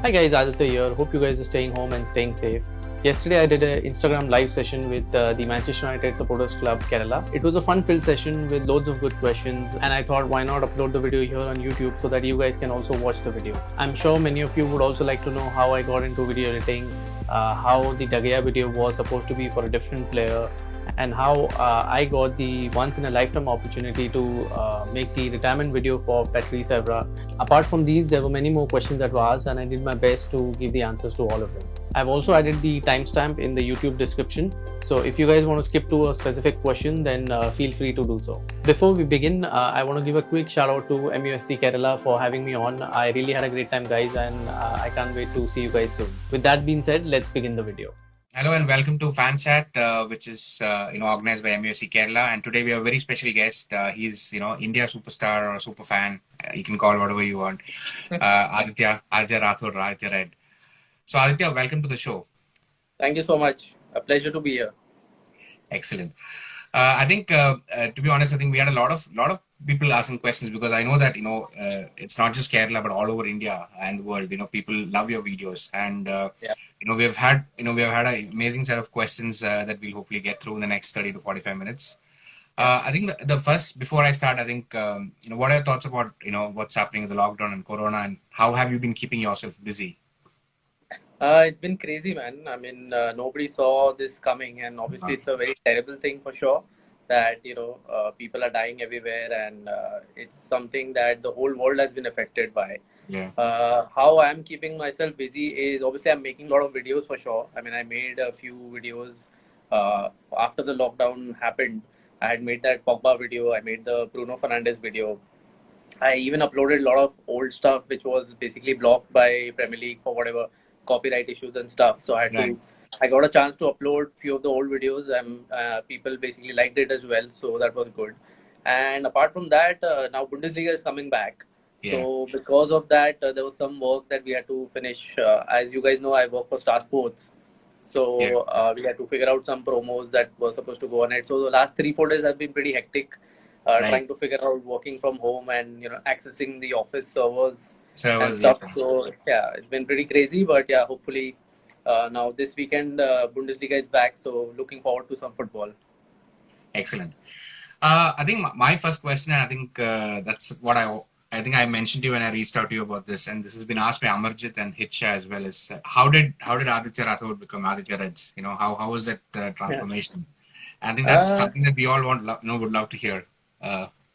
Hi guys, Aditya here. Hope you guys are staying home and staying safe. Yesterday I did an Instagram live session with the Manchester United Supporters Club Kerala. It was a fun-filled session with loads of good questions, and I thought why not upload the video here on YouTube so that you guys can also watch the video. I'm sure many of you would also like to know how I got into video editing, how the Gea video was supposed to be for a different player, and how I got the once in a lifetime opportunity to make the retirement video for Patrice Evra. Apart from these, there were many more questions that were asked, and I did my best to give the answers to all of them. I've also added the timestamp in the YouTube description, so if you guys want to skip to a specific question, then feel free to do so. Before we begin, I want to give a quick shout out to MUSC Kerala for having me on. I really had a great time, guys, and I can't wait to see you guys soon. With that being said, let's begin the video. Hello and welcome to Fan Chat, which is organized by MUSC Kerala. And today we have a very special guest. He's India superstar or super fan. You can call whatever you want. Aditya Rathod, Aditya Red. So Aditya, welcome to the show. Thank you so much. A pleasure to be here. Excellent. I think to be honest, I think we had a lot of people asking questions because I know that it's not just Kerala but all over India and the world. People love your videos and. We've had an amazing set of questions that we'll hopefully get through in the next 30 to 45 minutes. I think the first, before I start, I think, what are your thoughts about, what's happening with the lockdown and Corona, and how have you been keeping yourself busy? It's been crazy, man. I mean, nobody saw this coming, and obviously it's a very terrible thing for sure that, people are dying everywhere, and it's something that the whole world has been affected by. Yeah. How I'm keeping myself busy is obviously I'm making a lot of videos for sure. I mean, I made a few videos after the lockdown happened. I had made that Pogba video. I made the Bruno Fernandes video. I even uploaded a lot of old stuff which was basically blocked by Premier League for whatever copyright issues and stuff. So I got a chance to upload few of the old videos, and people basically liked it as well. So that was good. And apart from that, now Bundesliga is coming back. Yeah. So because of that, there was some work that we had to finish. As you guys know, I work for Star Sports. So we had to figure out some promos that were supposed to go on it. So the last 3-4 days have been pretty hectic, trying to figure out working from home and accessing the office servers and stuff. Yeah. So yeah, it's been pretty crazy. But yeah, hopefully now this weekend Bundesliga is back. So looking forward to some football. Excellent. I think my first question, and I think that's what I think I mentioned to you when I reached out to you about this, and this has been asked by Amarjit and Hitcha as well, is how did Aditya Rathod become Aditya Reds? How was that transformation? I think that's something that we all would love to hear.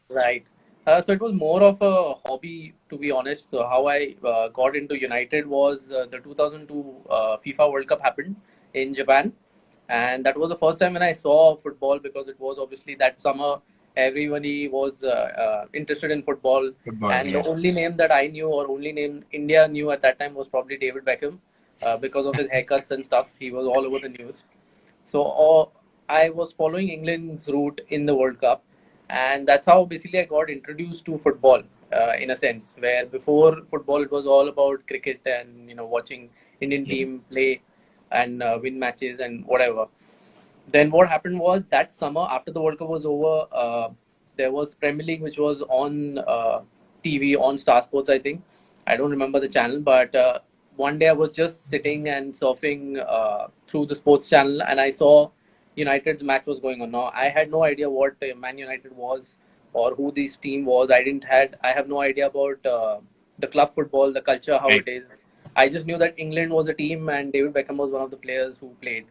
Right. So it was more of a hobby, to be honest. So how I got into United was the 2002 FIFA World Cup happened in Japan, and that was the first time when I saw football, because it was obviously that summer. Everybody was interested in football, and the only name that I knew, or only name India knew at that time, was probably David Beckham, because of his haircuts and stuff. He was all over the news. So I was following England's route in the World Cup, and that's how basically I got introduced to football, in a sense. Where before football, it was all about cricket and watching Indian team play and win matches and whatever. Then what happened was that summer after the World Cup was over, there was Premier League which was on TV on Star Sports, I think. I don't remember the channel, but one day I was just sitting and surfing through the sports channel, and I saw United's match was going on. Now I had no idea what Man United was or who this team was. I have no idea about the club football, the culture, how it is. I just knew that England was a team and David Beckham was one of the players who played.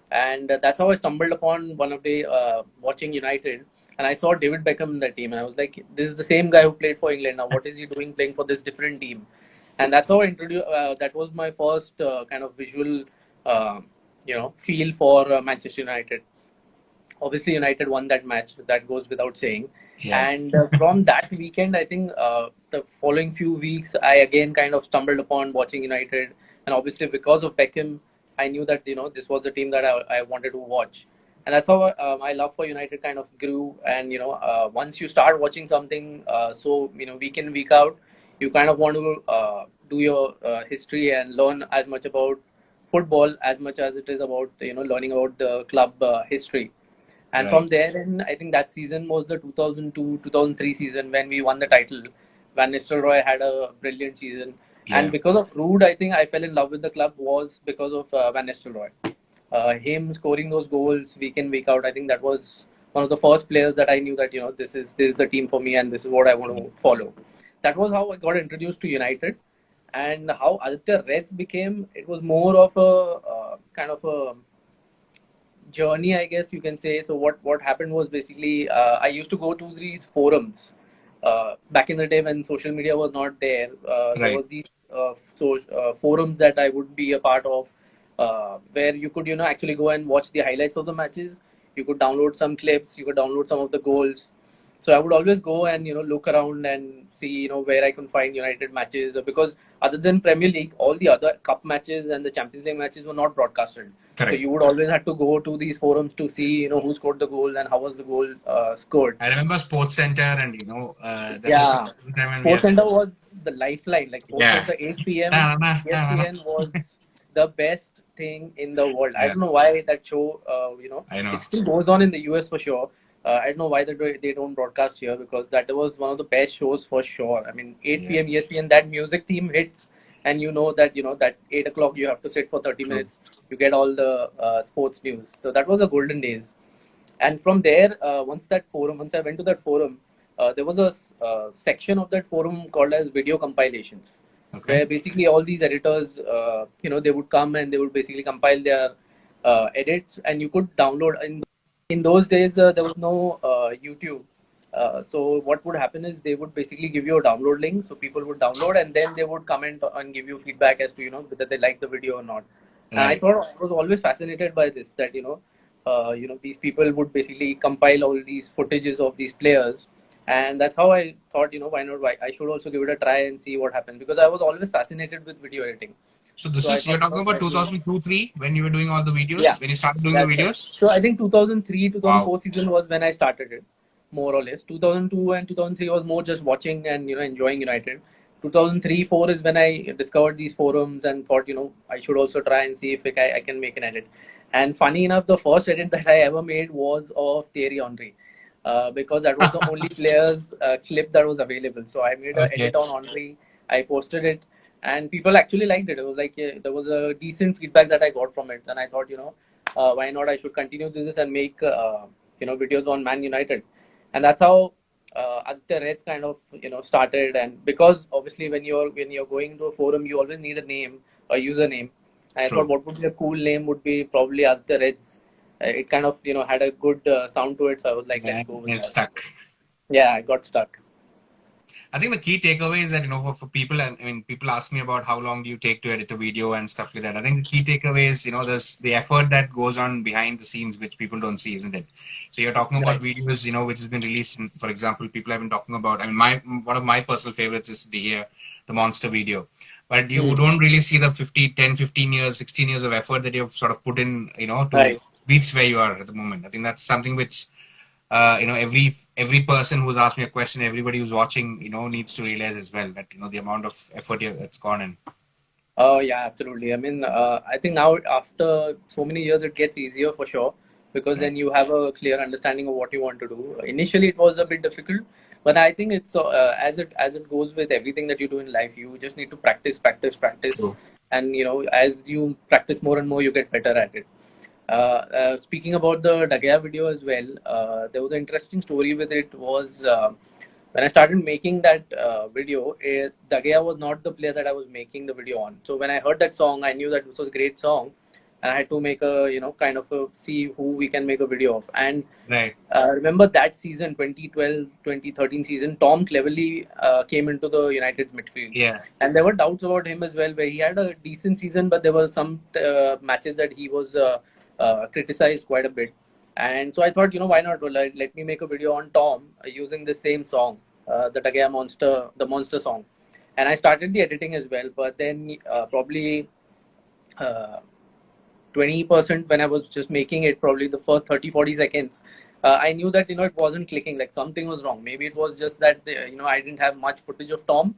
And that's how I stumbled upon one of the watching United, and I saw David Beckham in that team, and I was like, this is the same guy who played for England. Now what is he doing playing for this different team? And that's how I introduced. That was my first kind of visual, feel for Manchester United. Obviously, United won that match. That goes without saying. Yeah. And from that weekend, I think the following few weeks, I again kind of stumbled upon watching United, and obviously because of Beckham, I knew that this was the team that I wanted to watch, and that's how my love for United kind of grew. And once you start watching something, so week in week out, you kind of want to do your history and learn as much about football as much as it is about learning about the club history. And from there in, I think that season was the 2002-2003 season when we won the title. Van Nistelrooy had a brilliant season. And because of Rude, I think I fell in love with the club was because of Van Nistelrooy. Him scoring those goals week in, week out, I think that was one of the first players that I knew that, this is the team for me and this is what I want to follow. That was how I got introduced to United. And how Aditya Reds became, it was more of a kind of a journey, I guess you can say. So what happened was basically I used to go to these forums back in the day when social media was not there. There was these forums that I would be a part of, where you could actually go and watch the highlights of the matches. You could download some clips. You could download some of the goals. So I would always go and look around and see where I can find United matches, because other than Premier League, all the other cup matches and the Champions League matches were not broadcasted. Correct. So you would always have to go to these forums to see who scored the goal and how was the goal scored. I remember Sports Center and Sports Center was the lifeline. Like Sports Center 8 p.m. ESPN was the best thing in the world. I don't know why that show it still goes on in the US for sure. I don't know why they don't broadcast here, because that was one of the best shows for sure. I mean, 8 p.m. ESPN, that music theme hits, and that 8 o'clock you have to sit for 30 minutes. You get all the sports news. So that was the golden days. And from there, once I went to that forum, there was a section of that forum called as video compilations, where basically all these editors, they would come and they would basically compile their edits, and you could download. In those days, there was no YouTube. So what would happen is they would basically give you a download link. So people would download and then they would comment and give you feedback as to, whether they like the video or not. And I was always fascinated by this, that, these people would basically compile all these footages of these players. And that's how I thought, why not? I should also give it a try and see what happens, because I was always fascinated with video editing. So you're talking about 2002-03 when you were doing all the videos? Yeah, when you started doing the videos? So I think 2003-2004 season was when I started it, more or less. 2002 and 2003 was more just watching and enjoying United. 2003-04 is when I discovered these forums and thought I should also try and see if I can make an edit. And funny enough, the first edit that I ever made was of Thierry Henry, because that was the only player's clip that was available. So I made an edit on Henry. I posted it. And people actually liked it. It was like there was a decent feedback that I got from it, and I thought, why not? I should continue this and make videos on Man United, and that's how Aditya Reds kind of started. And because obviously when you're going to a forum, you always need a name, a username. And I thought what would be a cool name would be probably Aditya Reds. It kind of had a good sound to it, so I was like, let's go with that. Stuck. Yeah, I got stuck. I think the key takeaway is that, for people, I mean, people ask me about how long do you take to edit a video and stuff like that. I think the key takeaway is, there's the effort that goes on behind the scenes, which people don't see, isn't it? So you're talking about videos, which has been released. And for example, people have been talking about, I mean, one of my personal favorites is the Gea Monster video. But you don't really see the 10, 15 years, 16 years of effort that you've sort of put in, to reach where you are at the moment. I think that's something which, every person who's asked me a question, everybody who's watching, needs to realize as well that, the amount of effort that's gone in. Oh, yeah, absolutely. I mean, I think now after so many years, it gets easier for sure, because then you have a clear understanding of what you want to do. Initially, it was a bit difficult, but I think it's as it goes with everything that you do in life, you just need to practice. True. And, as you practice more and more, you get better at it. Speaking about the De Gea video as well, there was an interesting story with it. Was when I started making that video, De Gea was not the player that I was making the video on. So when I heard that song, I knew that this was a great song, and I had to make see who we can make a video of. And remember that season, 2012-2013 season, Tom Cleverley came into the United's midfield. Yeah. And there were doubts about him as well, where he had a decent season, but there were some matches that he was criticized quite a bit. And so I thought, why not? Well, let me make a video on Tom using the same song, the Gea Monster, the Monster song. And I started the editing as well, but then probably 20% when I was just making it, probably the first 30-40 seconds, I knew that, it wasn't clicking, like something was wrong. Maybe it was just that, I didn't have much footage of Tom,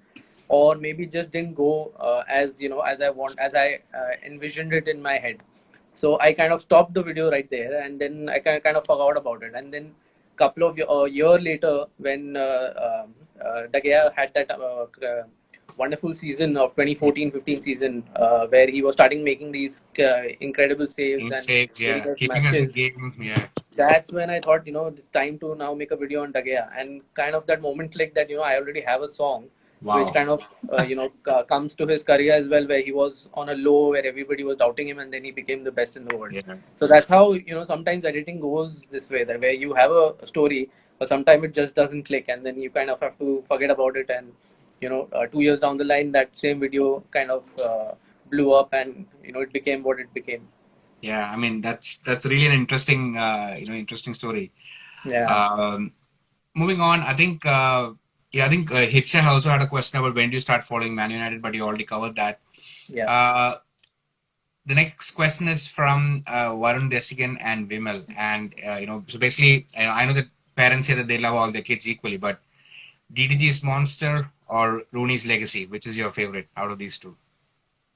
or maybe it just didn't go as I envisioned it in my head. So I kind of stopped the video right there, and then I kind of forgot about it. And then a year later, when De Gea had that wonderful season of 2014-15 season, where he was starting making these incredible saves In and saves, winning yeah, us keeping us in matches. game, yeah. That's when I thought, it's time to now make a video on De Gea. And kind of that moment clicked that, I already have a song which Wow. kind of, comes to his career as well, where he was on a low, where everybody was doubting him, and then he became the best in the world. Yeah. So that's how, sometimes editing goes this way, that where you have a story, but sometimes it just doesn't click, and then you kind of have to forget about it. And, 2 years down the line, that same video kind of blew up, and, it became what it became. Yeah, I mean that's really an interesting interesting story. Yeah. Um, moving on, I think Hitcher also had a question about when do you start following Man United, but you already covered that. Yeah. Uh, the next question is from Varun Desigan and Vimal, and so basically, I know that parents say that they love all their kids equally, but DDG's Monster or Rooney's Legacy, which is your favorite out of these two?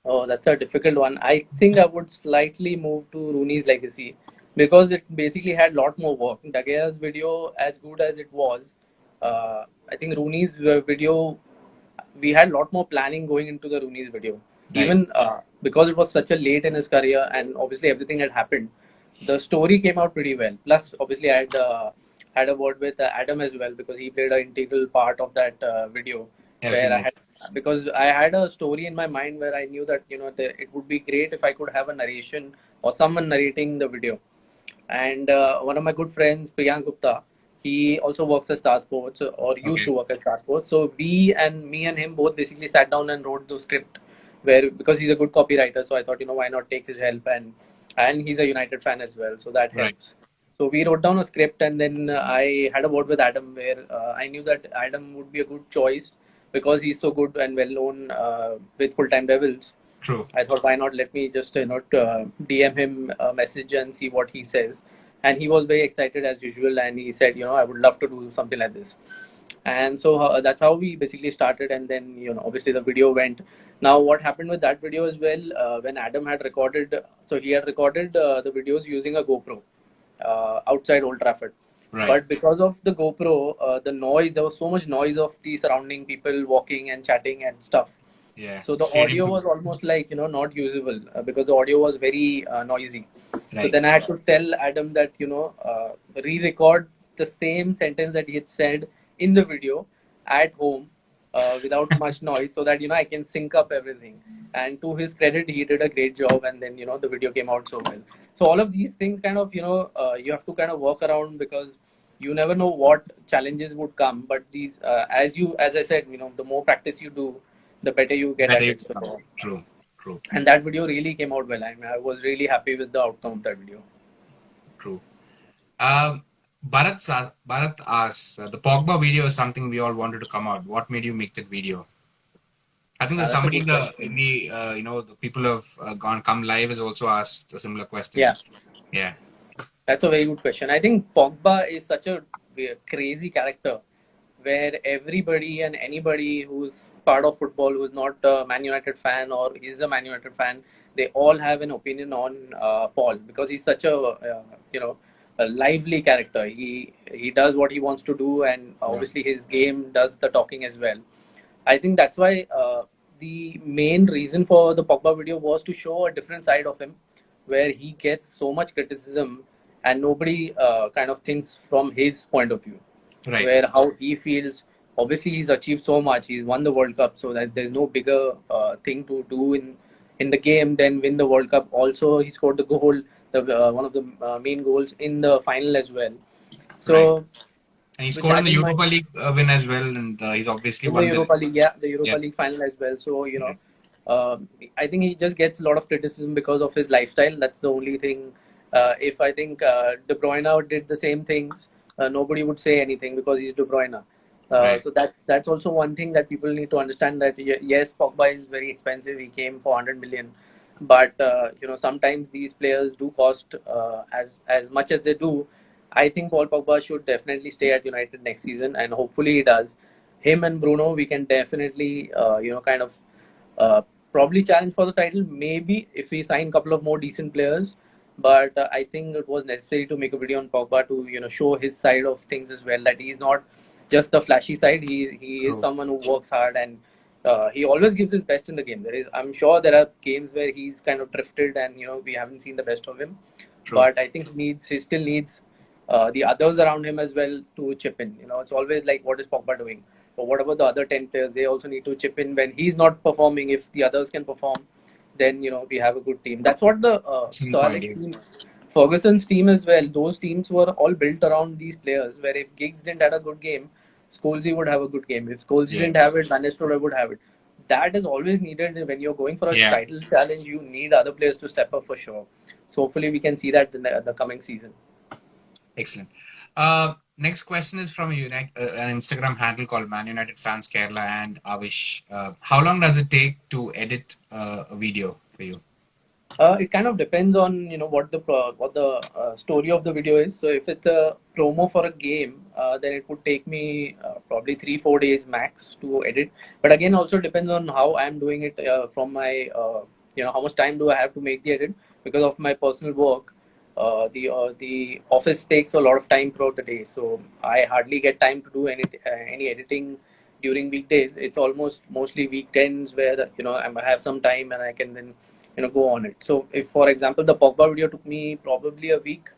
Oh, that's a difficult one. I think I would slightly move to Rooney's Legacy because it basically had a lot more work. De Gea's video, as good as it was, I think Rooney's video, we had a lot more planning going into the Rooney's video. Right. Even because it was such a late in his career and obviously everything had happened, the story came out pretty well. Plus, obviously, I had a word with Adam as well because he played an integral part of that video I've where seen I that. had because I had a story in my mind where I knew that it would be great if I could have a narration or someone narrating the video. And one of my good friends, Priyank Gupta, he also works at Star Sports or used Okay. to work at Star Sports. So me and him both basically sat down and wrote the script where because he's a good copywriter. So I thought why not take his help, and he's a United fan as well, so that Right. helps. So we wrote down a script, and then I had a word with Adam where I knew that Adam would be a good choice because he's so good and well known with Full Time Devils. True. I thought, why not let me just DM him a message and see what he says. And he was very excited as usual, and he said, I would love to do something like this. And so that's how we basically started. And then obviously the video went. Now what happened with that video as well? When Adam had recorded, so he had recorded the videos using a GoPro outside Old Trafford. Right. But because of the GoPro, the noise, there was so much noise of the surrounding people walking and chatting and stuff. Yeah. So the Stadium audio too. was almost like not usable because the audio was very noisy. So Right. then I had to tell Adam that re-record the same sentence that he had said in the video at home without much noise, so that I can sync up everything. And to his credit, he did a great job, and then the video came out so well. So all of these things kind of you have to kind of work around because you never know what challenges would come. But these as I said, the more practice you do, the better you get Better at you it. become. So, True. True. and that video really came out well. I mean, I was really happy with the outcome of that video. True. Bharat asks, the Pogba video is something we all wanted to come out. What made you make that video? I think there's That's a somebody good in question. the the people who have come live has also asked a similar question. Yeah, Yeah. that's a very good question. I think Pogba is such a crazy character where everybody and anybody who's part of football who's not a Man United fan or is a Man United fan, they all have an opinion on Paul because he's such a lively character. He does what he wants to do, and Yeah. obviously his game does the talking as well. I think that's why the main reason for the Pogba video was to show a different side of him, where he gets so much criticism and nobody kind of thinks from his point of view, Right. where how he feels. Obviously, he's achieved so much. He's won the World Cup, so that there's no bigger thing to do in the game than win the World Cup. Also, he scored the goal, one of the main goals in the final as well. Right. So, And he with scored in that the in mind, Europa League win as well, and he's obviously in the won the. Europa League, yeah, the Yeah. Europa League final as well. So Right. uh, I think he just gets a lot of criticism because of his lifestyle. That's the only thing. If I think De Bruyne did the same things, nobody would say anything because he's De Bruyne. Right. So that's also one thing that people need to understand that yes, Pogba is very expensive. He came for 100 million, but sometimes these players do cost as much as they do. I think Paul Pogba should definitely stay at United next season, and hopefully he does. Him and Bruno, we can definitely kind of uh, probably challenge for the title. Maybe if we sign a couple of more decent players. But I think it was necessary to make a video on Pogba to show his side of things as well. That he's not just the flashy side. He is True. someone who works hard, and he always gives his best in the game. I'm sure there are games where he's kind of drifted and we haven't seen the best of him. True. But I think he still needs the others around him as well to chip in. It's always like, what is Pogba doing? But what about the other 10 players? They also need to chip in when he's not performing. If the others can perform, then we have a good team. That's what the Excellent Sir point, Alex yeah. team, Ferguson's team as well. Those teams were all built around these players. Where if Giggs didn't have a good game, Scholesy would have a good game. If Scholesy Yeah. didn't have it, Van Nistelrooy would have it. That is always needed when you're going for a Yeah. title challenge. You need other players to step up for sure. So hopefully we can see that in the coming season. Excellent. Next question is from an Instagram handle called Man United Fans Kerala and Avish. How long does it take to edit a video for you? It kind of depends on what the story of the video is. So if it's a promo for a game, then it would take me probably 3-4 days max to edit. But again, also depends on how I'm doing it from my how much time do I have to make the edit because of my personal work. The office takes a lot of time throughout the day, so I hardly get time to do any editing during weekdays. It's mostly weekends where I have some time and I can then go on it. So if, for example, the Pogba video took me probably a week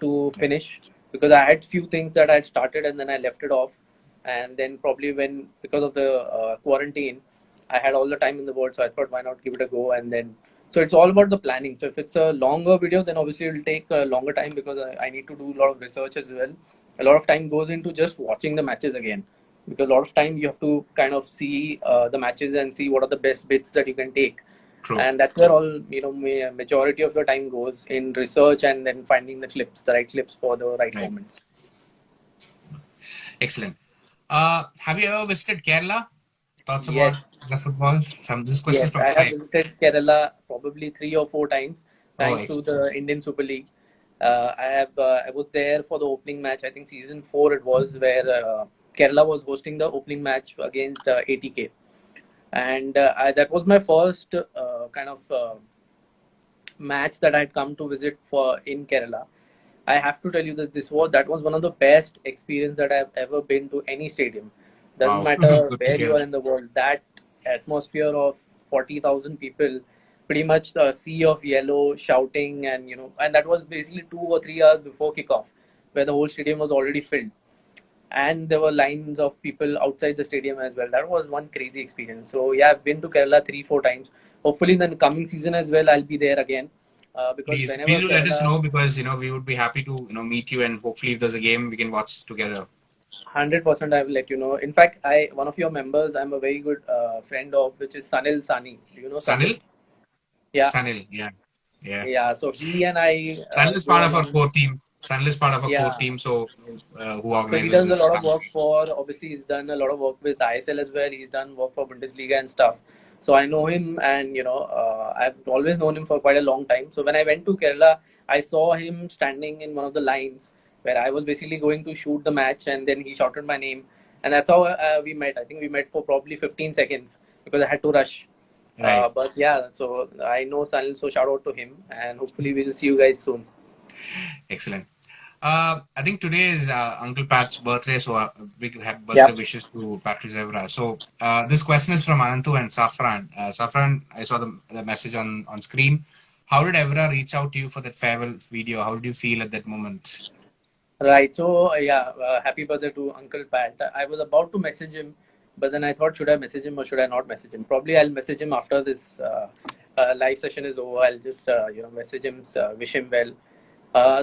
to finish because I had few things that I had started and then I left it off, and then probably because of the quarantine, I had all the time in the world, so I thought why not give it a go. And then so it's all about the planning. So if it's a longer video, then obviously it will take a longer time because I need to do a lot of research as well. A lot of time goes into just watching the matches again, because a lot of time you have to kind of see the matches and see what are the best bits that you can take. True. And that's where all majority of the time goes in research and then finding the right clips for the right moments. Excellent. Have you ever visited Kerala? Thoughts about the football? This question from I Sai. have visited Kerala probably 3 or 4 times thanks to the Indian Super League. I was there for the opening match. I think season 4 it was, where Kerala was hosting the opening match against ATK. And that was my first kind of match that I had come to visit for in Kerala. I have to tell you that that was one of the best experience that I've ever been to any stadium. Doesn't matter where you are in the world. That atmosphere of 40,000 people, pretty much the sea of yellow shouting, and and that was basically 2 or 3 hours before kickoff, where the whole stadium was already filled. And there were lines of people outside the stadium as well. That was one crazy experience. So yeah, I've been to Kerala 3-4 times. Hopefully in the coming season as well, I'll be there again. Because Please do let us know, because we would be happy to meet you, and hopefully if there's a game we can watch together. 100% I will let you know. In fact, one of your members I'm a very good friend of, which is Sanil Sani. Do you know Sanil? Yeah. Sanil, yeah. So he and I. Sanil is part of our core team. Sanil is part of our core team, so who organizes this. So he does a lot of work obviously he's done a lot of work with ISL as well. He's done work for Bundesliga and stuff. So I know him, and I've always known him for quite a long time. So when I went to Kerala, I saw him standing in one of the lines where I was basically going to shoot the match, and then he shouted my name, and that's how we met. I think we met for probably 15 seconds because I had to rush. Right. But yeah, so I know Sanil, so shout out to him, and hopefully we'll see you guys soon. Excellent. I think today is Uncle Pat's birthday, so big happy birthday wishes to Patrice Evra. So this question is from Anantu and Safran. Safran, I saw the message on screen. How did Evra reach out to you for that farewell video? How did you feel at that moment? Right. So happy birthday to Uncle Pat. I was about to message him, but then I thought, should I message him or should I not message him? Probably I'll message him after this live session is over. I'll just message him, wish him well.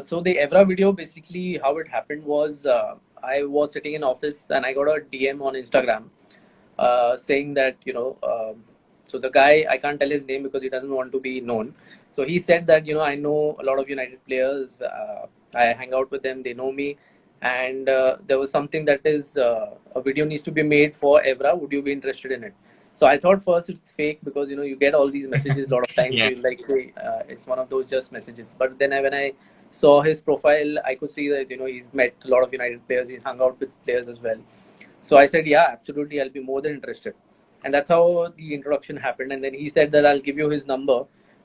So the Evra video, basically how it happened was I was sitting in office and I got a DM on Instagram saying that so the guy, I can't tell his name because he doesn't want to be known. So he said that I know a lot of United players. I hang out with them. They know me. And there was something that is a video needs to be made for Evra. Would you be interested in it? So I thought first it's fake because you get all these messages a lot of times. So you're like, hey, it's one of those just messages. But then when I saw his profile, I could see that he's met a lot of United players. He's hung out with players as well. So I said, yeah, absolutely, I'll be more than interested. And that's how the introduction happened. And then he said that I'll give you his number.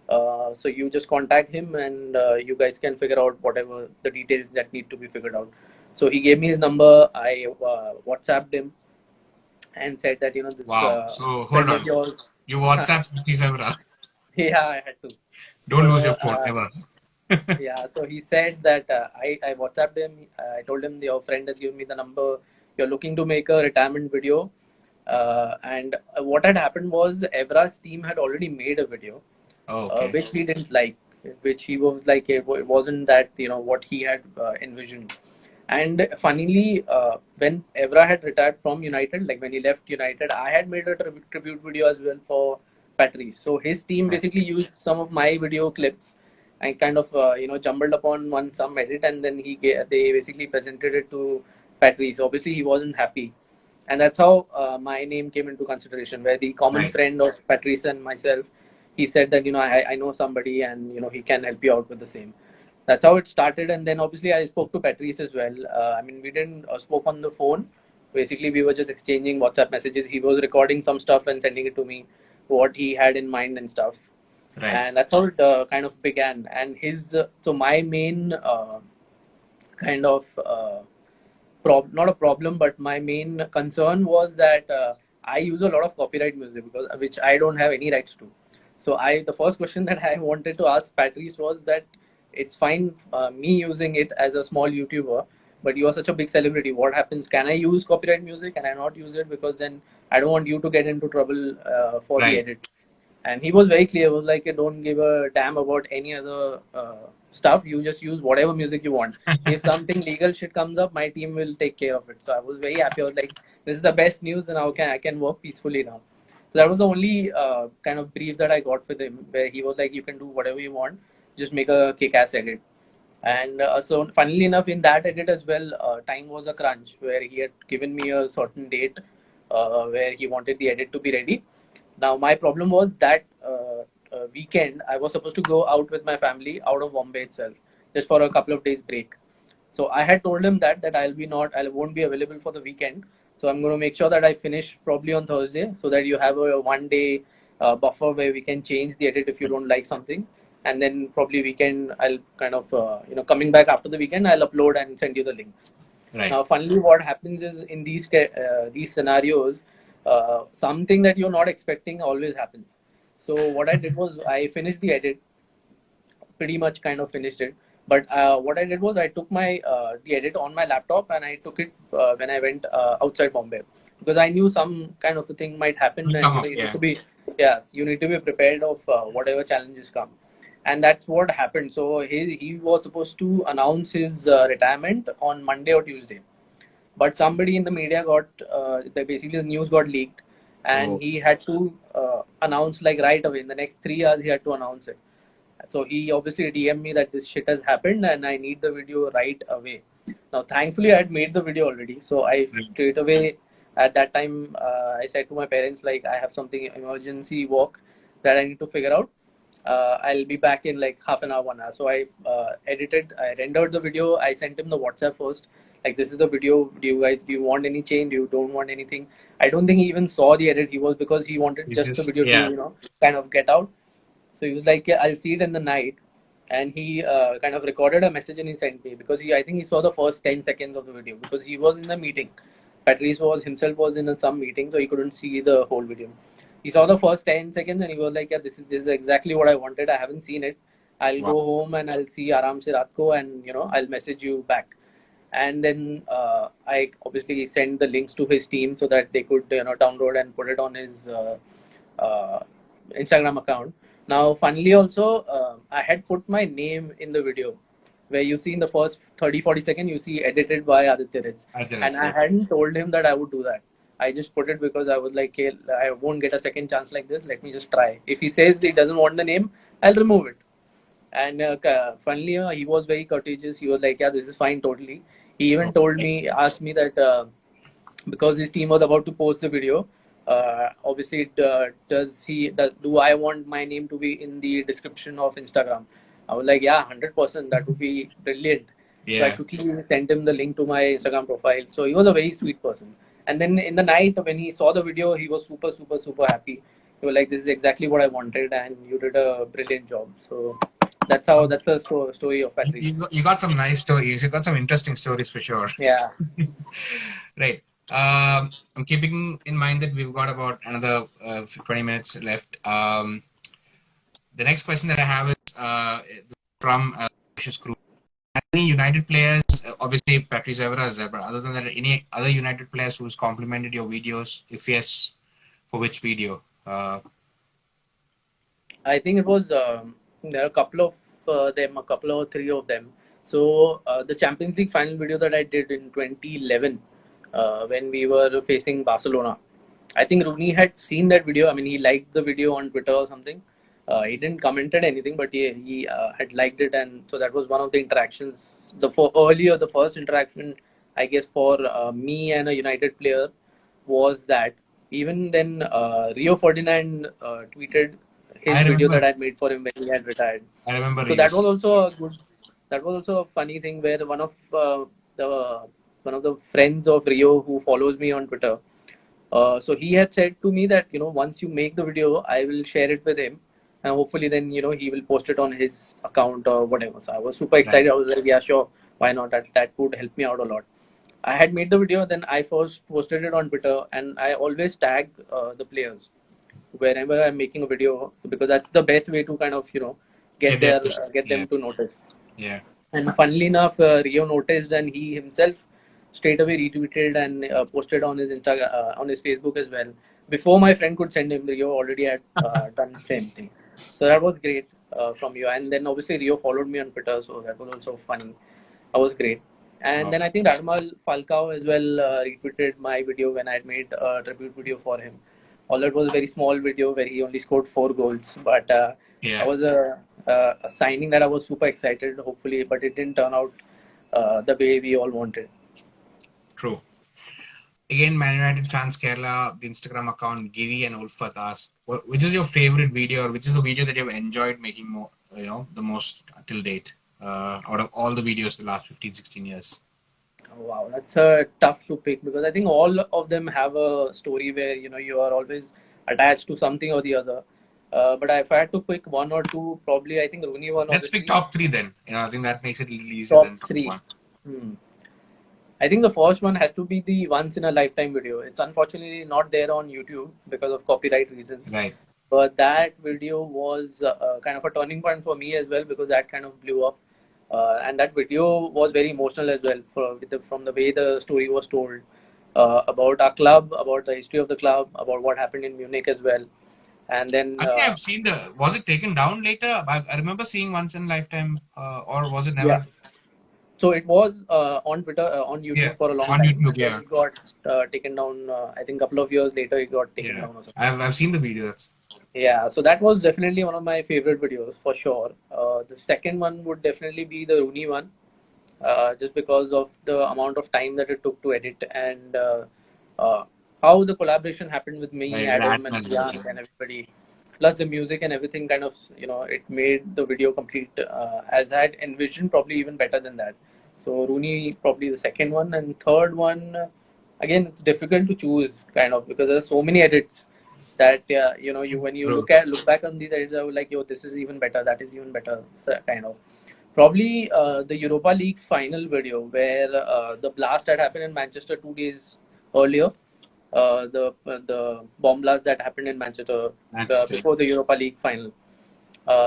So you just contact him and you guys can figure out whatever the details that need to be figured out. So he gave me his number. I WhatsApped him. and said that this Wow. So hold friend on. of yours. You WhatsApp Patrice Evra. Yeah, I had to. Don't lose So your phone ever. yeah, so he said that I WhatsApped him. I told him your friend has given me the number. You're looking to make a retirement video. And what had happened was Evra's team had already made a video, Oh, okay. which he didn't like, which he was like, it wasn't that, what he had envisioned. And funnily, when Evra had retired from United, like when he left United, I had made a tribute video as well for Patrice. So his team Right. basically used some of my video clips. I kind of jumbled upon some edit, and then they basically presented it to Patrice. Obviously, he wasn't happy, and that's how my name came into consideration. Where the common Right. friend of Patrice and myself, he said that I know somebody, and he can help you out with the same. That's how it started, and then obviously I spoke to Patrice as well. I mean, we didn't spoke on the phone. Basically, we were just exchanging WhatsApp messages. He was recording some stuff and sending it to me, what he had in mind and stuff, Right. and that's how it kind of began. And his so my main kind of not a problem, but my main concern was that I use a lot of copyright music because which I don't have any rights to. So the first question that I wanted to ask Patrice was that it's fine me using it as a small YouTuber, but you are such a big celebrity. What happens? Can I use copyright music? Can I not use it? Because then I don't want you to get into trouble for the Right. edit. And he was very clear. He was like, don't give a damn about any other stuff. You just use whatever music you want. If something legal shit comes up, my team will take care of it. So I was very happy. I was like, this is the best news, and now I can work peacefully now. So that was the only kind of brief that I got with him, where he was like, you can do whatever you want, just make a kick-ass edit. And so, funnily enough, in that edit as well, time was a crunch, where he had given me a certain date where he wanted the edit to be ready. Now, my problem was that weekend, I was supposed to go out with my family out of Bombay itself, just for a couple of days break. So I had told him that I won't be available for the weekend. So I'm going to make sure that I finish probably on Thursday, so that you have a 1 day buffer where we can change the edit if you don't like something, and then probably weekend I'll kind of coming back after the weekend, I'll upload and send you the links. Right. Now, funnily, what happens is in these scenarios, something that you're not expecting always happens. So what I did was I finished the edit, pretty much kind of finished it. But what I did was I took my the edit on my laptop, and I took it when I went outside Bombay, because I knew some kind of a thing might happen, and Come up. you need Yeah. to be you need to be prepared of whatever challenges come. And that's what happened. So he was supposed to announce his retirement on Monday or Tuesday, but somebody in the media got basically the news got leaked, and Oh. he had to announce like right away in the next 3 hours. He had to announce it. So he obviously DM'd me that this shit has happened and I need the video right away. Now, thankfully, I had made the video already. So I straight away at that time I said to my parents, like, I have something emergency work that I need to figure out. I'll be back in like half an hour, 1 hour. So I rendered the video. I sent him the WhatsApp first. Like, this is the video. Do you want any change? Do you don't want anything? I don't think he even saw the edit. Because he wanted It's just the just video to, yeah. kind of get out. So he was like, yeah, I'll see it in the night. And he kind of recorded a message and he sent me, because I think he saw the first 10 seconds of the video, because he was in the meeting. Patrice was in some meeting, so he couldn't see the whole video. He saw the first 10 seconds and he was like, yeah, this is exactly what I wanted. I haven't seen it. I'll Wow. go home and I'll see Aram se raat ko, and I'll message you back. And then I obviously sent the links to his team so that they could download and put it on his uh, Instagram account. Now, funnily also, I had put my name in the video, where you see in the first 30-40 seconds, you see edited by Aditya Rathod. And I hadn't told him that I would do that. I just put it because I was like, hey, I won't get a second chance like this. Let me just try. If he says he doesn't want the name, I'll remove it. And funnily, he was very courteous. He was like, yeah, this is fine, totally. He even asked me that because his team was about to post the video, obviously, do I want my name to be in the description of Instagram? I was like, yeah, 100%. That would be brilliant. So I Yeah. quickly sent him the link to my Instagram profile. So he was a very sweet person. And then in the night, when he saw the video, he was super, super, super happy. He was like, this is exactly what I wanted, and you did a brilliant job. So that's a story of Patrice. You got some nice stories. You got some interesting stories for sure. Yeah. Right. I'm keeping in mind that we've got about another 20 minutes left. The next question that I have is from Crew. Any United players, obviously Patrice Evra is there, but other than that, any other United players who's complimented your videos? If yes, for which video? I think it was there are a couple of them, a couple or three of them. So the Champions League final video that I did in 2011, when we were facing Barcelona, I think Rooney had seen that video. I mean, he liked the video on Twitter or something. He didn't commented anything, but he had liked it, and so that was one of the interactions. The first interaction, I guess, for me and a United player was that. Even then, Rio Ferdinand tweeted his I video remember. that I made for him when he had retired. I remember. So that Yes. was also a good. That was also a funny thing where the one of the friends of Rio who follows me on Twitter. So he had said to me that once you make the video, I will share it with him, and hopefully then he will post it on his account or whatever. So I was super Right. excited. I was like, yeah, sure, why not? That would help me out a lot. I had made the video, then I first posted it on Twitter, and I always tag the players wherever I'm making a video because that's the best way to kind of Get get there. get Yeah. them to notice. Yeah. And funnily enough, Rio noticed, and he himself straight away retweeted and posted on his on his Facebook as well. Before my friend could send him, Rio already had done the same thing. So that was great from you. And then obviously Rio followed me on Twitter, so that was also funny. That was great. And Wow. then I think Radmal Falcao as well retweeted my video when I had made a tribute video for him. Although it was a very small video where he only scored 4 goals, but Yeah. that was a signing that I was super excited, hopefully, but it didn't turn out the way we all wanted. True. Again, Man United fans Kerala, the Instagram account Giri and Ulfat asked, which is your favorite video, or which is the video that you've enjoyed making more, the most till date, out of all the videos the last 15, 16 years? Oh, wow, that's tough to pick because I think all of them have a story where you are always attached to something or the other. But if I had to pick one or two, probably I think Rooney one, Let's pick obviously. top three then. I think that makes it a little easier Top than top three. one. Hmm. I think the first one has to be the once in a lifetime video. It's unfortunately not there on YouTube because of copyright reasons. Right. But that video was kind of a turning point for me as well because that kind of blew up. And that video was very emotional as well from the way the story was told about our club, about the history of the club, about what happened in Munich as well. And then I think I've seen was it taken down later? I remember seeing once in a lifetime, or was it yeah, never? so it was on Twitter, on Yeah, YouTube for a long on time, YouTube, and then yeah. it got taken down. I think a couple of years later, it got taken Yeah. down or something. I've seen the videos. Yeah, so that was definitely one of my favorite videos for sure. The second one would definitely be the Rooney one, just because of the amount of time that it took to edit and uh, how the collaboration happened with me, Right, Adam, and Atman, Priyank, yeah. and everybody. Plus the music and everything kind of, it made the video complete as I had envisioned, probably even better than that. So Rooney, probably the second one. And third one, again, it's difficult to choose kind of because there's so many edits that, when you True. look back on these edits, I was like, yo, this is even better, that is even better, so, kind of. Probably the Europa League final video where the blast that happened in Manchester 2 days earlier, the bomb blast that happened in Manchester Manchester. before the Europa League final.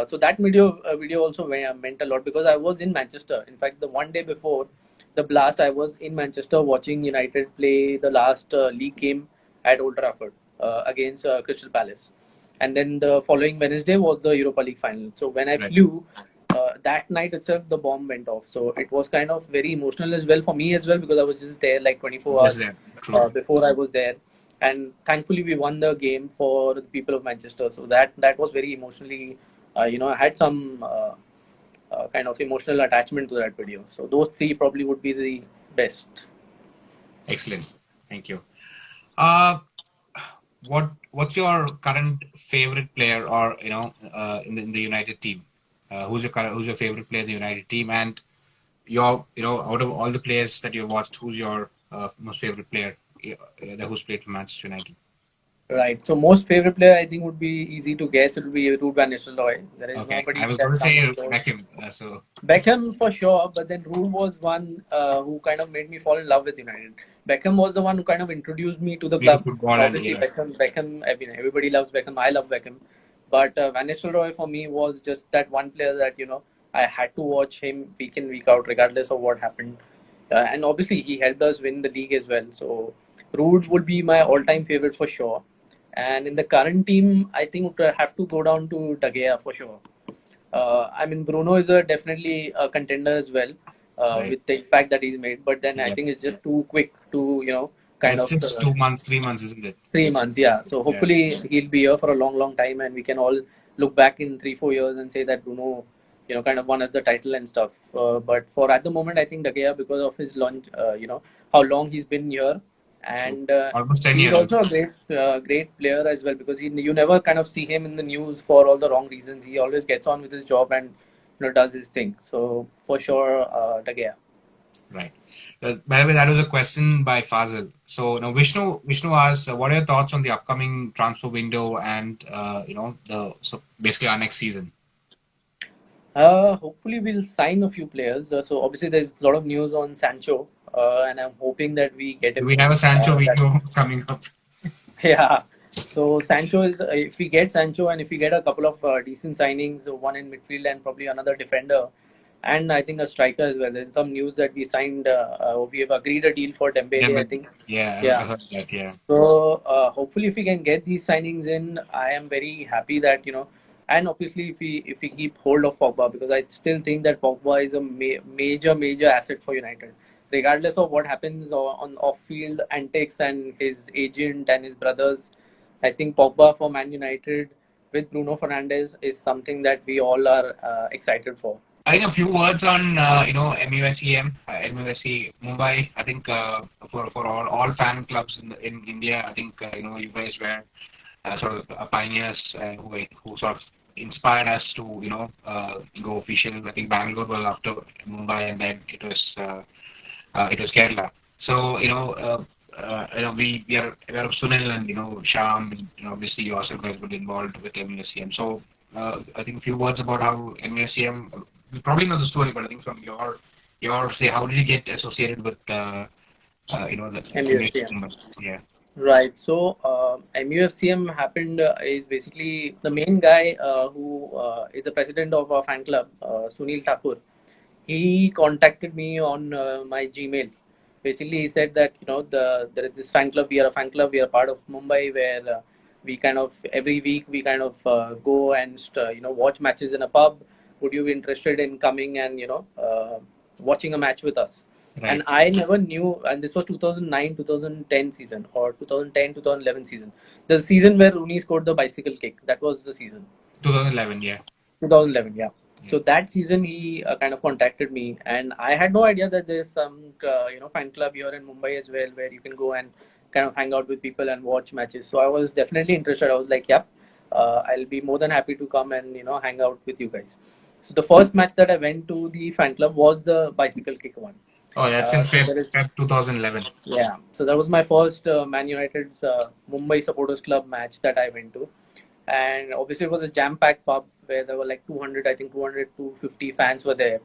So that video also meant a lot because I was in Manchester. In fact, the one day before the blast, I was in Manchester watching United play the last league game at Old Trafford against Crystal Palace, and then the following Wednesday was the Europa League final. So when I Right. flew, that night itself, the bomb went off. So it was kind of very emotional as well for me as well because I was just there like 24 Yes, hours there. True. before I was there, and thankfully we won the game for the people of Manchester. So that was very emotionally, I had some kind of emotional attachment to that video. So those three probably would be the best. Excellent. Thank you. What's your current favorite player, or in the United team? Who's your favorite player in the United team? And your out of all the players that you've watched, who's your most favorite player who's played for Manchester United? Right. So most favorite player I think would be easy to guess. It would be Ruud van Nistelrooy. There is Okay, I nobody was going that to say comes close. Beckham. So Beckham for sure, but then Ruud was one who kind of made me fall in love with United. Beckham was the one who kind of introduced me to the into club. football and Obviously, yeah, Beckham. I mean, everybody loves Beckham. I love Beckham, but Van Nistelrooy for me was just that one player that I had to watch him week in week out, regardless of what happened. And obviously, he helped us win the league as well. So, Ruud would be my all-time favorite for sure. And in the current team, I think would have to go down to De Gea for sure. I mean, Bruno is definitely a contender as well right. with the impact that he's made. But then I Yeah, think it's just too quick to, kind it's of just 2 months, 3 months, isn't it? So 3 months. Yeah. So yeah, hopefully he'll be here for a long, long time, and we can all look back in 3, 4 years and say that Bruno, kind of won us the title and stuff. But for at the moment, I think De Gea, because of his long, how long he's been here, true. and Almost 10 he's years. also a great player as well, because you never kind of see him in the news for all the wrong reasons. He always gets on with his job and does his thing. So for sure, De Gea. Right. By the way, that was a question by Fazil. So now Vishnu asks, what are your thoughts on the upcoming transfer window and the so basically our next season? Hopefully we'll sign a few players. So obviously there's a lot of news on Sancho, and I'm hoping that we get Do him. we have a Sancho That video coming up? Yeah. So Sancho is if we get Sancho and if we get a couple of decent signings, one in midfield and probably another defender, and I think a striker as well. There's some news that we signed. We have agreed a deal for Dembele, I Dembele. think. Yeah, I Yeah. heard that. Yeah, So hopefully, if we can get these signings in, I am very happy that and obviously if we keep hold of Pogba, because I still think that Pogba is a major asset for United, regardless of what happens on off-field antics and his agent and his brothers. I think Pogba for Man United with Bruno Fernandes is something that we all are excited for. I think a few words on MUSCM, MUSC Mumbai. I think for all fan clubs in India, I think you guys were sort of pioneers who sort of inspired us to go official. I think Bangalore was after Mumbai, and then it was Kerala. So we are aware of Sunil and Sham, and obviously you also guys were involved with MUSCM. So I think a few words about how MUSCM. You probably know the story, but I think from your say, how did you get associated with the MUSCM. yeah. Right. So MUFCM happened is basically the main guy who is the president of our fan club, Sunil Thakur. He contacted me on my Gmail. Basically, he said that there is this fan club. We are a fan club. We are part of Mumbai, where we kind of every week we kind of go and watch matches in a pub. Would you be interested in coming and watching a match with us? And right. I never knew, and this was 2009 2010 season, or 2010 2011 season, the season where Rooney scored the bicycle kick. That was the season. 2011. Yeah. 2011, yeah. Yeah. So that season he kind of contacted me, and I had no idea that there's some fan club here in Mumbai as well, where you can go and kind of hang out with people and watch matches. So I was definitely interested. I was like, yeah, I'll be more than happy to come and hang out with you guys. So the first match that I went to the fan club was the bicycle kick one. Oh, that's in So there is Feb 2011. Yeah, so that was my first Man United's Mumbai Supporters Club match that I went to, and obviously it was a jam-packed pub where there were like 200, I think 200 to 50 fans were there.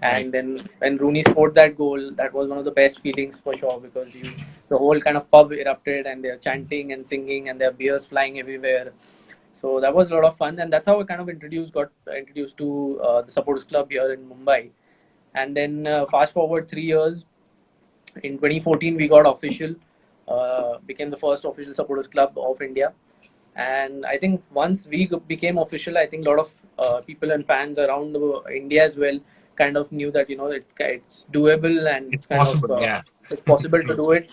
Right. And then when Rooney scored that goal, that was one of the best feelings for sure, because the whole kind of pub erupted and they're chanting and singing and there are beers flying everywhere. So that was a lot of fun, and that's how I kind of got introduced to the Supporters Club here in Mumbai. And then fast forward 3 years, in 2014 we got official, became the first official supporters club of India. And I think once we became official, I think a lot of people and fans around India as well kind of knew that it's doable and It's kind of possible. Yeah. it's possible to True. do it.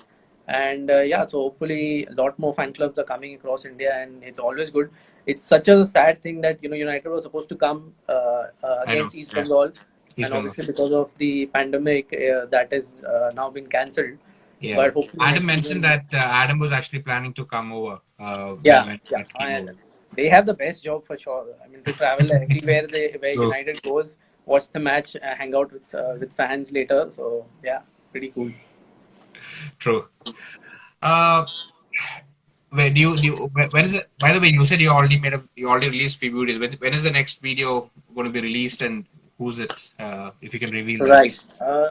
And yeah, so hopefully a lot more fan clubs are coming across India, and it's always good. It's such a sad thing that United was supposed to come I know. against East Yeah. Bengal, East and Bengal. obviously because of the pandemic that has now been cancelled. Yeah. But hopefully Adam next mentioned season, that Adam was actually planning to come over yeah, when yeah, it came over. and they have the best job for sure. I mean, to travel everywhere where True. United goes, watch the match, hang out with fans later. So yeah, pretty cool. True. where when is it? By the way, you said you already released few videos. When is the next video going to be released, and who's it? If you can reveal that. Right.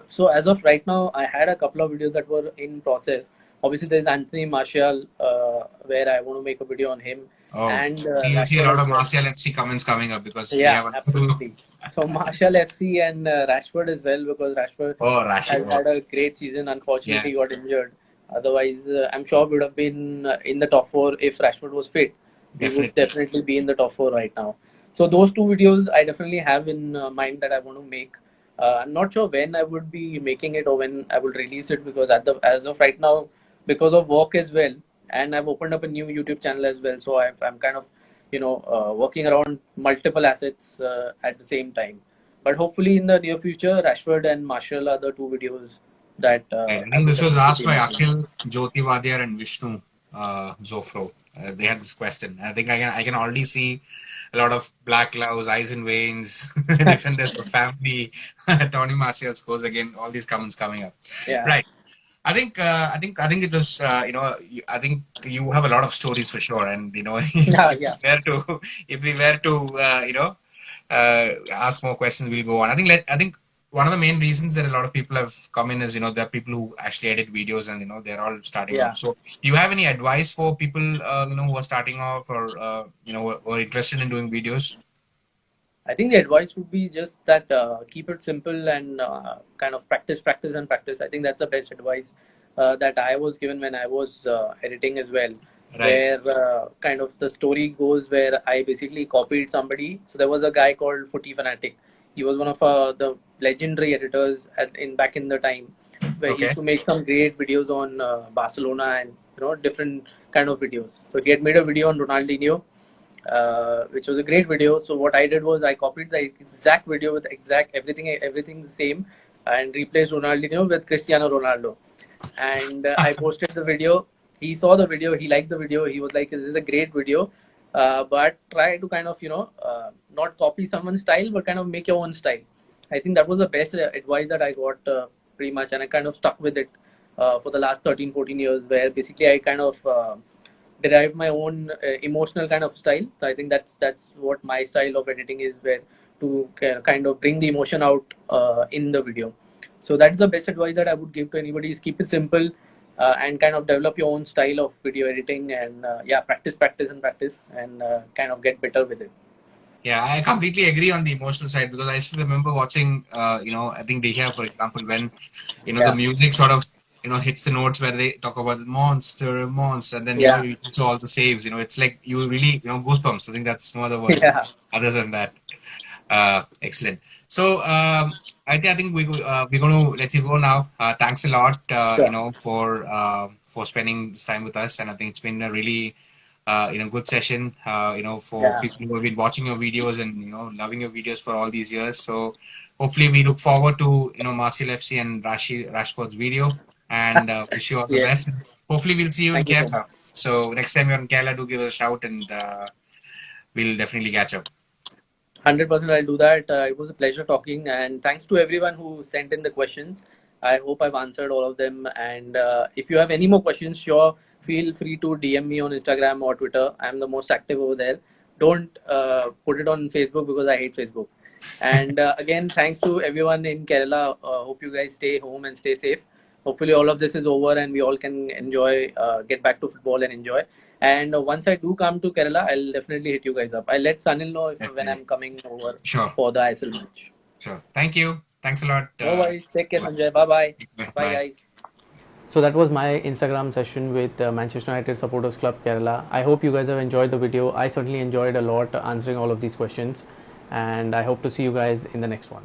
So as of right now, I had a couple of videos that were in process. Obviously, there's Anthony Martial, where I want to make a video on him, Oh, and you see a Rashford lot as of well. Martial FC comments coming up because we Yeah, have a absolutely. So Martial FC and Rashford as well, because Rashford oh has Rashid. Oh, had a great season. yeah, Unfortunately, he got injured. Otherwise, I'm sure we would have been in the top four if Rashford was fit. We would definitely. definitely be in the top four right now. So those two videos I definitely have in mind that I want to make. I'm not sure when I would be making it or when I will release it, because as of right now, because of work as well, and I've opened up a new YouTube channel as well. So I'm kind of working around multiple assets at the same time. But hopefully in the near future, Rashford and Marshall are the two videos that Right. I I think would this was definitely asked be by making. Akhil, Jyoti Vadyar, and Vishnu Zofro. They had this question. I think I can already see a lot of black gloves, eyes and veins, defenders of family, Tony Martial scores again. All these comments coming up. Yeah, Right. I think it was I think you have a lot of stories for sure, and yeah, if yeah. we were to ask more questions, we'll go on. I think one of the main reasons that a lot of people have come in is there are people who actually edit videos, and they're all starting Yeah. off. So do you have any advice for people who are starting off, or who are interested in doing videos? I think the advice would be just that keep it simple and kind of practice, practice, and practice. I think that's the best advice that I was given when I was editing as well. Right. Where kind of the story goes, where I basically copied somebody. So there was a guy called Footy Fanatic. He was one of the legendary editors in back in the time, where he used Okay. to make some great videos on Barcelona and different kind of videos. So he had made a video on Ronaldinho, which was a great video. So what I did was I copied the exact video with exact everything the same, and replaced Ronaldinho with Cristiano Ronaldo. And I posted the video. He saw the video. He liked the video. He was like, "This is a great video." But try to kind of not copy someone's style, but kind of make your own style. I think that was the best advice that I got pretty much, and I kind of stuck with it for the last 13, 14 years, where basically I kind of derive my own emotional kind of style. So I think that's what my style of editing is, where to kind of bring the emotion out in the video. So that's the best advice that I would give to anybody: is keep it simple and kind of develop your own style of video editing, and practice, practice, and practice, and kind of get better with it. Yeah, I completely agree on the emotional side because I still remember watching, I think they have, for example, when, the Yeah, music sort of, hits the notes where they talk about monster, monster, and then, yeah, you saw all the saves, it's like you really, goosebumps. I think that's no other word yeah. other than that. Excellent. So, I think we're going to let you go now. Thanks a lot, Sure. for spending this time with us. And I think it's been a really, good session, for Yeah. people who have been watching your videos and, loving your videos for all these years. So hopefully we look forward to, Marcel FC and Rashford's video, and wish you all the Yes. best. Hopefully we'll see you in Thank you so much. Kerala. So next time you're in Kerala, do give us a shout, and we'll definitely catch up. 100% I'll do that. It was a pleasure talking, and thanks to everyone who sent in the questions. I hope I've answered all of them. And if you have any more questions, sure, feel free to DM me on Instagram or Twitter. I'm the most active over there. Don't put it on Facebook, because I hate Facebook. And again, thanks to everyone in Kerala. Hope you guys stay home and stay safe. Hopefully, all of this is over and we all can enjoy, get back to football and enjoy. And once I do come to Kerala, I'll definitely hit you guys up. I'll let Sanil know when Definitely. I'm coming over Sure. for the ISL match. Sure. Thank you. Thanks a lot. No worries. Take care, Sanjay. Bye bye. Bye, Bye. guys. So that was my Instagram session with Manchester United Supporters Club Kerala. I hope you guys have enjoyed the video. I certainly enjoyed a lot answering all of these questions, and I hope to see you guys in the next one.